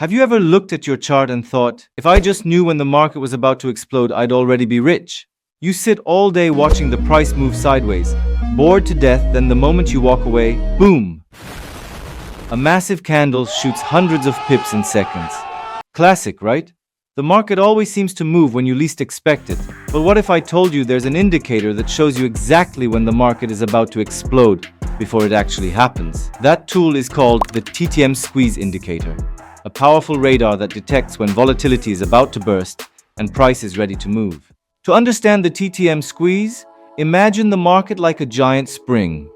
Have you ever looked at your chart and thought, if I just knew when the market was about to explode, I'd already be rich? You sit all day watching the price move sideways, bored to death, then the moment you walk away, boom! A massive candle shoots hundreds of pips in seconds. Classic, right? The market always seems to move when you least expect it. But what if I told you there's an indicator that shows you exactly when the market is about to explode before it actually happens? That tool is called the TTM Squeeze Indicator, a powerful radar that detects when volatility is about to burst and price is ready to move. To understand the TTM squeeze, imagine the market like a giant spring.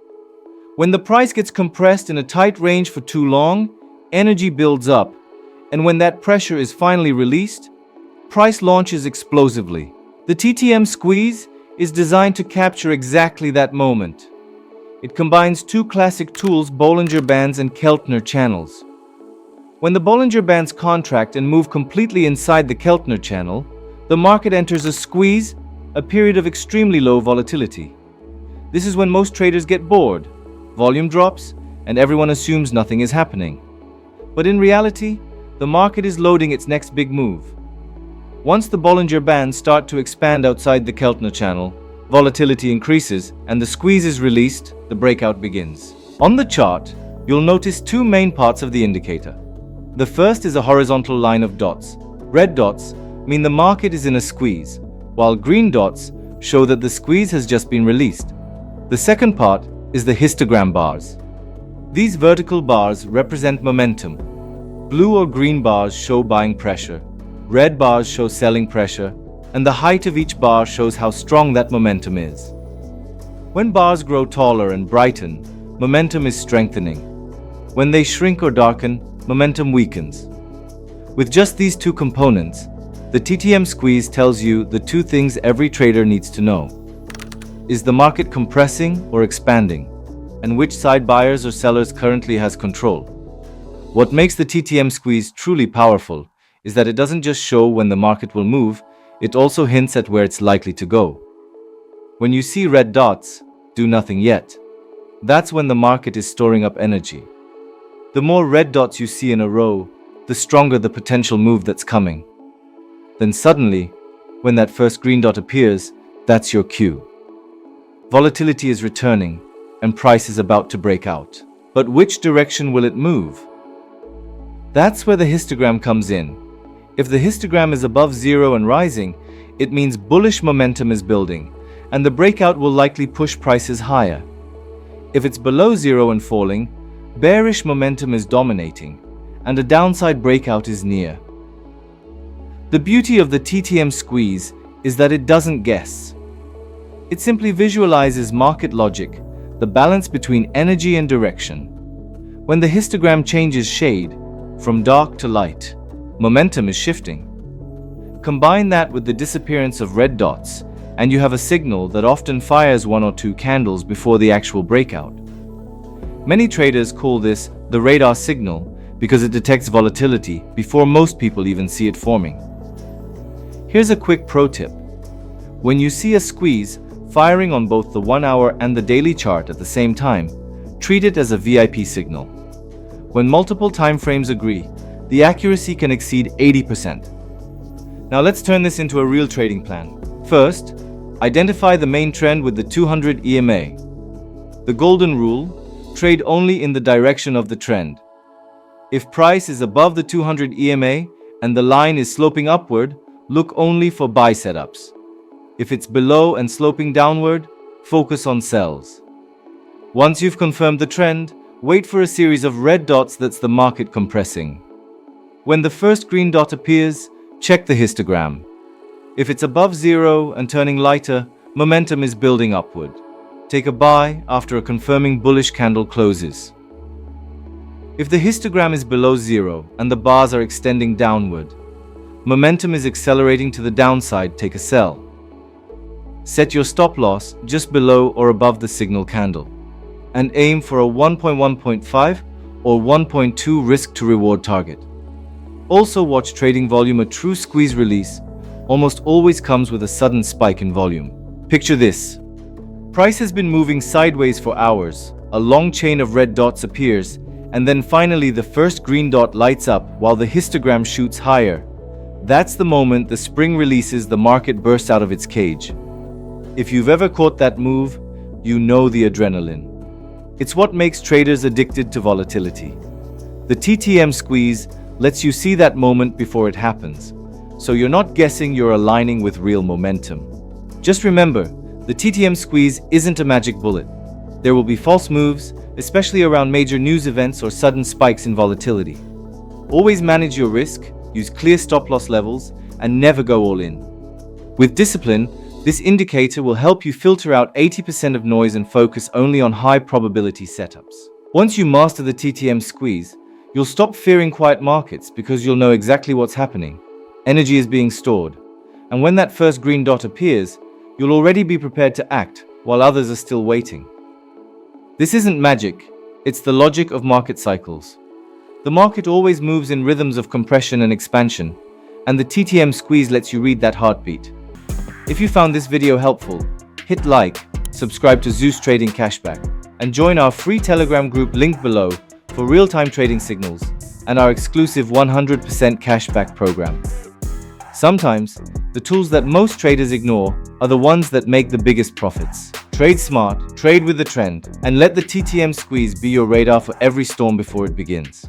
When the price gets compressed in a tight range for too long, energy builds up, and when that pressure is finally released, price launches explosively. The TTM squeeze is designed to capture exactly that moment. It combines two classic tools, Bollinger Bands and Keltner channels. When the Bollinger Bands contract and move completely inside the Keltner channel, the market enters a squeeze, a period of extremely low volatility. This is when most traders get bored, volume drops, and everyone assumes nothing is happening. But in reality, the market is loading its next big move. Once the Bollinger Bands start to expand outside the Keltner channel, volatility increases and the squeeze is released, the breakout begins. On the chart, you'll notice two main parts of the indicator. The first is a horizontal line of dots. Red dots mean the market is in a squeeze, while green dots show that the squeeze has just been released. The second part is the histogram bars. These vertical bars represent momentum. Blue or green bars show buying pressure, red bars show selling pressure, and the height of each bar shows how strong that momentum is. When bars grow taller and brighten, momentum is strengthening. When they shrink or darken, momentum weakens. With just these two components, the TTM squeeze tells you the two things every trader needs to know. Is the market compressing or expanding? And which side, buyers or sellers, currently has control? What makes the TTM squeeze truly powerful is that it doesn't just show when the market will move, it also hints at where it's likely to go. When you see red dots, do nothing yet. That's when the market is storing up energy. The more red dots you see in a row, the stronger the potential move that's coming. Then suddenly, when that first green dot appears, that's your cue. Volatility is returning and price is about to break out. But which direction will it move? That's where the histogram comes in. If the histogram is above zero and rising, it means bullish momentum is building, and the breakout will likely push prices higher. If it's below zero and falling, bearish momentum is dominating, and a downside breakout is near. The beauty of the TTM squeeze is that it doesn't guess. It simply visualizes market logic, the balance between energy and direction. When the histogram changes shade, from dark to light, momentum is shifting. Combine that with the disappearance of red dots, and you have a signal that often fires one or two candles before the actual breakout. Many traders call this the radar signal because it detects volatility before most people even see it forming. Here's a quick pro tip. When you see a squeeze firing on both the 1 hour and the daily chart at the same time, treat it as a VIP signal. When multiple time frames agree, the accuracy can exceed 80%. Now let's turn this into a real trading plan. First, identify the main trend with the 200 EMA. The golden rule: trade only in the direction of the trend. If price is above the 200 EMA and the line is sloping upward, look only for buy setups. If it's below and sloping downward, focus on sells. Once you've confirmed the trend, wait for a series of red dots, that's the market compressing. When the first green dot appears, check the histogram. If it's above zero and turning lighter, momentum is building upward. Take a buy after a confirming bullish candle closes. If the histogram is below zero and the bars are extending downward, momentum is accelerating to the downside, take a sell. Set your stop loss just below or above the signal candle, and aim for a 1.1.5 or 1.2 risk to reward target. Also watch trading volume. A true squeeze release almost always comes with a sudden spike in volume. Picture this. Price has been moving sideways for hours. A long chain of red dots appears, And then finally the first green dot lights up while the histogram shoots higher. That's the moment the spring releases, the market bursts out of its cage. If you've ever caught that move, you know the adrenaline. It's what makes traders addicted to volatility. The TTM squeeze lets you see that moment before it happens, so you're not guessing, you're aligning with real momentum. Just remember, the TTM squeeze isn't a magic bullet. There will be false moves, especially around major news events or sudden spikes in volatility. Always manage your risk, use clear stop-loss levels, and never go all in. With discipline, this indicator will help you filter out 80% of noise and focus only on high-probability setups. Once you master the TTM squeeze, you'll stop fearing quiet markets because you'll know exactly what's happening. Energy is being stored, and when that first green dot appears, you'll already be prepared to act while others are still waiting. This isn't magic, it's the logic of market cycles. The market always moves in rhythms of compression and expansion, and the TTM squeeze lets you read that heartbeat. If you found this video helpful, hit like, subscribe to Zeus Trading Cashback, and join our free Telegram group linked below for real-time trading signals and our exclusive 100% cashback program. Sometimes, the tools that most traders ignore are the ones that make the biggest profits. Trade smart, trade with the trend, and let the TTM squeeze be your radar for every storm before it begins.